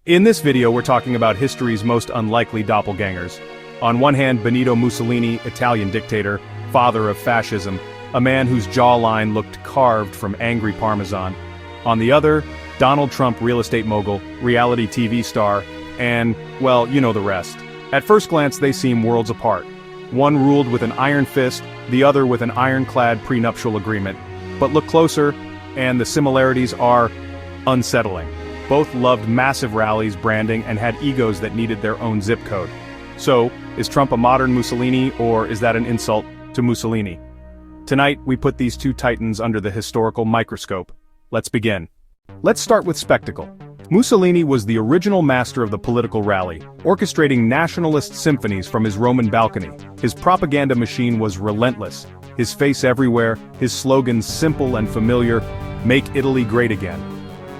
In this video we're talking about history's most unlikely doppelgangers. On one hand, Benito Mussolini, Italian dictator, father of fascism, a man whose jawline looked carved from angry Parmesan. On the other, Donald Trump, real estate mogul, reality TV star, and, well, you know the rest. At first glance they seem worlds apart. One ruled with an iron fist, the other with an ironclad prenuptial agreement. But look closer, and the similarities are unsettling. Both loved massive rallies, branding, and had egos that needed their own zip code. So, is Trump a modern Mussolini, or is that an insult to Mussolini? Tonight, we put these two titans under the historical microscope. Let's begin. Let's start with spectacle. Mussolini was the original master of the political rally, orchestrating nationalist symphonies from his Roman balcony. His propaganda machine was relentless, his face everywhere, his slogans simple and familiar, "Make Italy great again."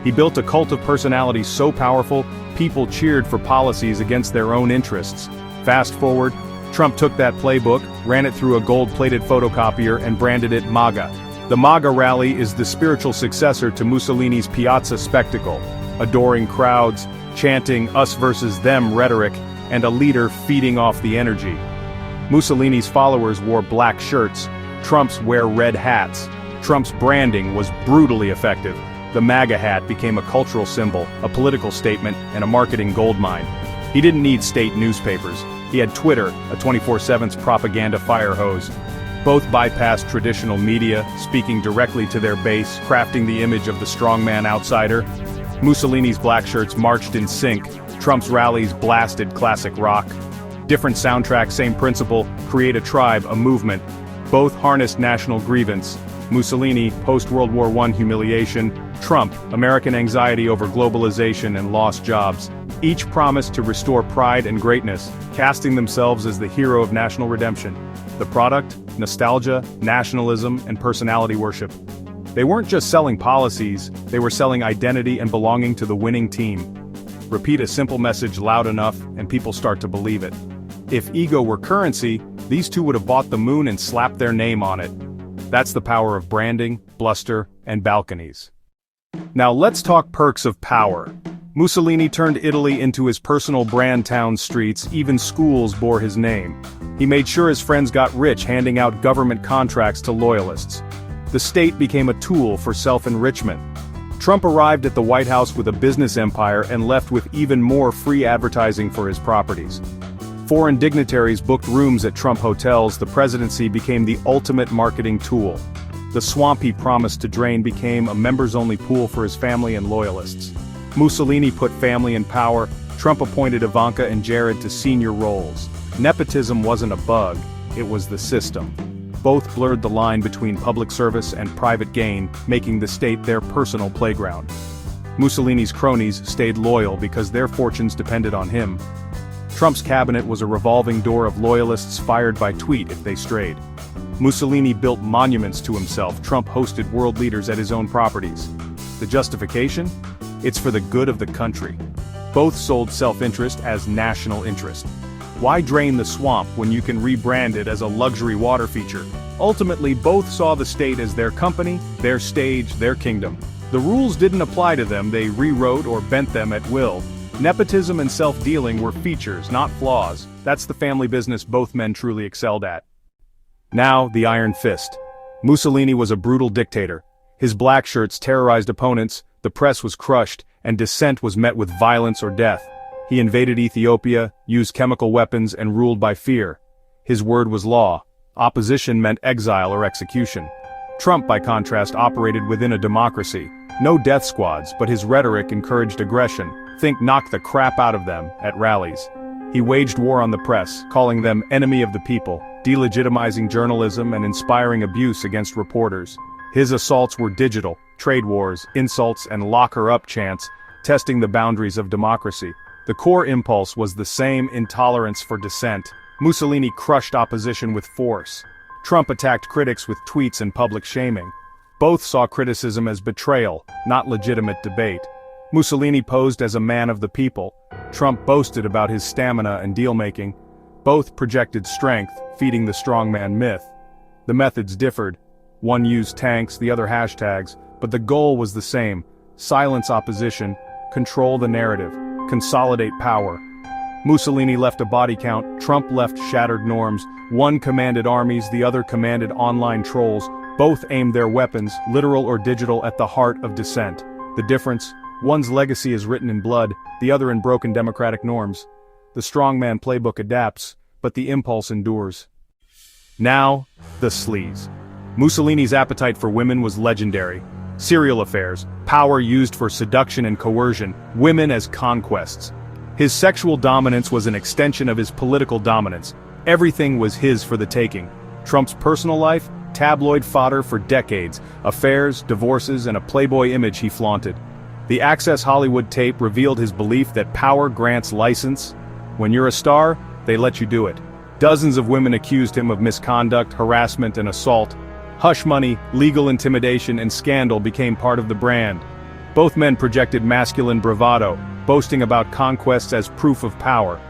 He built a cult of personality so powerful, people cheered for policies against their own interests. Fast forward, Trump took that playbook, ran it through a gold-plated photocopier and branded it MAGA. The MAGA rally is the spiritual successor to Mussolini's Piazza spectacle, adoring crowds, chanting us versus them rhetoric, and a leader feeding off the energy. Mussolini's followers wore black shirts, Trump's wear red hats. Trump's branding was brutally effective. The MAGA hat became a cultural symbol, a political statement, and a marketing goldmine. He didn't need state newspapers. He had Twitter, a 24/7 propaganda fire hose. Both bypassed traditional media, speaking directly to their base, crafting the image of the strongman outsider. Mussolini's black shirts marched in sync, Trump's rallies blasted classic rock. Different soundtrack, same principle, create a tribe, a movement. Both harnessed national grievance. Mussolini, post-World War I humiliation. Trump, American anxiety over globalization and lost jobs. Each promised to restore pride and greatness, casting themselves as the hero of national redemption. The product? Nostalgia, nationalism, and personality worship. They weren't just selling policies, they were selling identity and belonging to the winning team. Repeat a simple message loud enough, and people start to believe it. If ego were currency, these two would have bought the moon and slapped their name on it. That's the power of branding, Bluster, and Balconies. Now let's talk perks of power. Mussolini turned Italy into his personal brand town streets, even schools bore his name. He made sure his friends got rich handing out government contracts to loyalists. The state became a tool for self-enrichment. Trump arrived at the White House with a business empire and left with even more free advertising for his properties. Foreign dignitaries booked rooms at Trump hotels. The presidency became the ultimate marketing tool. The swamp he promised to drain became a members-only pool for his family and loyalists. Mussolini put family in power. Trump appointed Ivanka and Jared to senior roles. Nepotism wasn't a bug, it was the system. Both blurred the line between public service and private gain, making the state their personal playground. Mussolini's cronies stayed loyal because their fortunes depended on him. Trump's cabinet was a revolving door of loyalists fired by tweet if they strayed. Mussolini built monuments to himself. Trump hosted world leaders at his own properties. The justification? It's for the good of the country. Both sold self-interest as national interest. Why drain the swamp when you can rebrand it as a luxury water feature? Ultimately, both saw the state as their company, their stage, their kingdom. The rules didn't apply to them, they rewrote or bent them at will. Nepotism and self-dealing were features, not flaws. That's the family business both men truly excelled at. Now, the iron fist. Mussolini was a brutal dictator. His black shirts terrorized opponents, the press was crushed, and dissent was met with violence or death. He invaded Ethiopia, used chemical weapons, and ruled by fear. His word was law. Opposition meant exile or execution. Trump, by contrast, operated within a democracy. No death squads, but his rhetoric encouraged aggression. Think knock the crap out of them, at rallies. He waged war on the press, calling them enemy of the people, delegitimizing journalism and inspiring abuse against reporters. His assaults were digital, trade wars, insults, and lock-her-up chants, testing the boundaries of democracy. The core impulse was the same: intolerance for dissent. Mussolini crushed opposition with force. Trump attacked critics with tweets and public shaming. Both saw criticism as betrayal, not legitimate debate. Mussolini posed as a man of the people. Trump boasted about his stamina and deal-making. Both projected strength, feeding the strongman myth. The methods differed. One used tanks, the other hashtags, but the goal was the same: silence opposition, control the narrative. consolidate power. Mussolini left a body count, Trump left shattered norms. One commanded armies, the other commanded online trolls. Both aimed their weapons, literal or digital, at the heart of dissent. The difference? One's legacy is written in blood, the other in broken democratic norms. The strongman playbook adapts, but the impulse endures. Now, the sleaze. Mussolini's appetite for women was legendary. Serial affairs, power used for seduction and coercion, women as conquests. His sexual dominance was an extension of his political dominance. Everything was his for the taking. Trump's personal life? Tabloid fodder for decades. Affairs, divorces, and a Playboy image he flaunted. The Access Hollywood tape revealed his belief that power grants license. When you're a star, they let you do it. Dozens of women accused him of misconduct, harassment, and assault. Hush money, legal intimidation, and scandal became part of the brand. Both men projected masculine bravado, boasting about conquests as proof of power.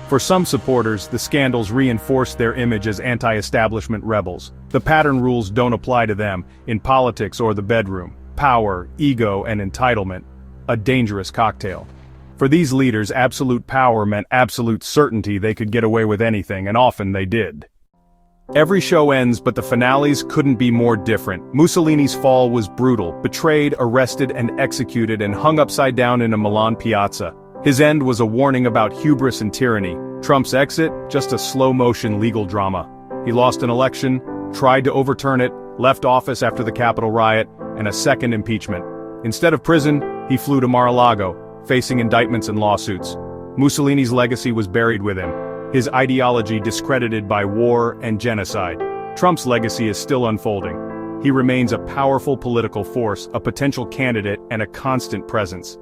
For some supporters, the scandals reinforced their image as anti-establishment rebels. The pattern rules don't apply to them, in politics or the bedroom. Power, ego, and entitlement. A dangerous cocktail. For these leaders, absolute power meant absolute certainty they could get away with anything, and often they did. Every show ends, but the finales couldn't be more different. Mussolini's fall was brutal, betrayed, arrested, and executed, and hung upside down in a Milan piazza. His end was a warning about hubris and tyranny. Trump's exit, just a slow-motion legal drama. He lost an election, tried to overturn it, left office after the Capitol riot, and a second impeachment. Instead of prison, he flew to Mar-a-Lago, facing indictments and lawsuits. Mussolini's legacy was buried with him, his ideology discredited by war and genocide. Trump's legacy is still unfolding. He remains a powerful political force, a potential candidate, and a constant presence.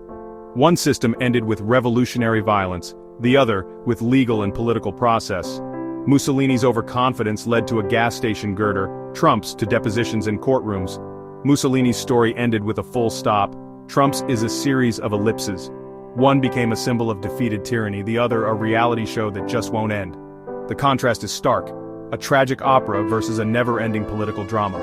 One system ended with revolutionary violence, the other with legal and political process. Mussolini's overconfidence led to a gas station girder, Trump's to depositions in courtrooms. Mussolini's story ended with a full stop. Trump's is a series of ellipses. One became a symbol of defeated tyranny, the other a reality show that just won't end. The contrast is stark, a tragic opera versus a never-ending political drama.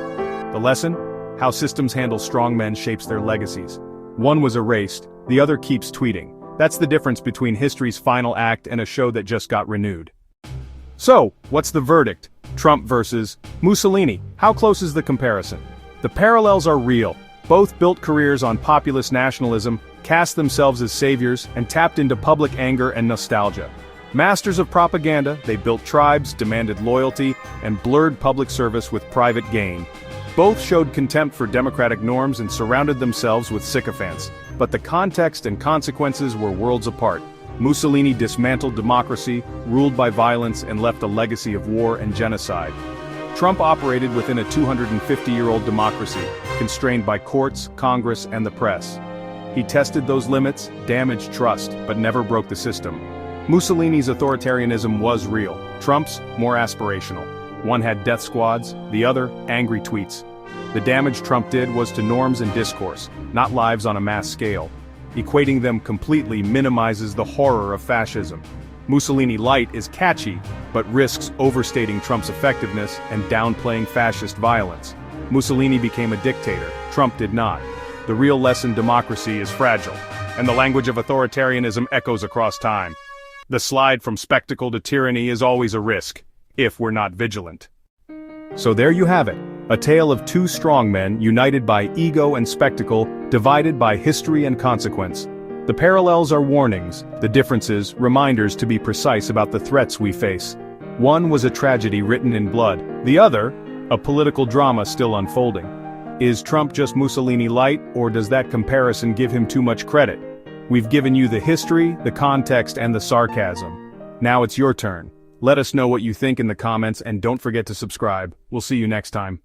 The lesson? How systems handle strongmen shapes their legacies. One was erased, the other keeps tweeting. That's the difference between history's final act and a show that just got renewed. So, what's the verdict? Trump versus Mussolini. How close is the comparison? The parallels are real. Both built careers on populist nationalism, cast themselves as saviors, and tapped into public anger and nostalgia. Masters of propaganda, they built tribes, demanded loyalty, and blurred public service with private gain. Both showed contempt for democratic norms and surrounded themselves with sycophants. But the context and consequences were worlds apart. Mussolini dismantled democracy, ruled by violence, and left a legacy of war and genocide. Trump operated within a 250-year-old democracy, constrained by courts, Congress, and the press. He tested those limits, damaged trust, but never broke the system. Mussolini's authoritarianism was real. Trump's, more aspirational. One had death squads, the other, angry tweets. The damage Trump did was to norms and discourse, not lives on a mass scale. Equating them completely minimizes the horror of fascism. Mussolini Lite is catchy, but risks overstating Trump's effectiveness and downplaying fascist violence. Mussolini became a dictator, Trump did not. The real lesson: democracy is fragile, and the language of authoritarianism echoes across time. The slide from spectacle to tyranny is always a risk, if we're not vigilant. So there you have it, a tale of two strongmen united by ego and spectacle, divided by history and consequence. The parallels are warnings, the differences, reminders to be precise about the threats we face. One was a tragedy written in blood, the other, a political drama still unfolding. Is Trump just Mussolini Light, or does that comparison give him too much credit? We've given you the history, the context, and the sarcasm. Now it's your turn. Let us know what you think in the comments, and don't forget to subscribe. We'll see you next time.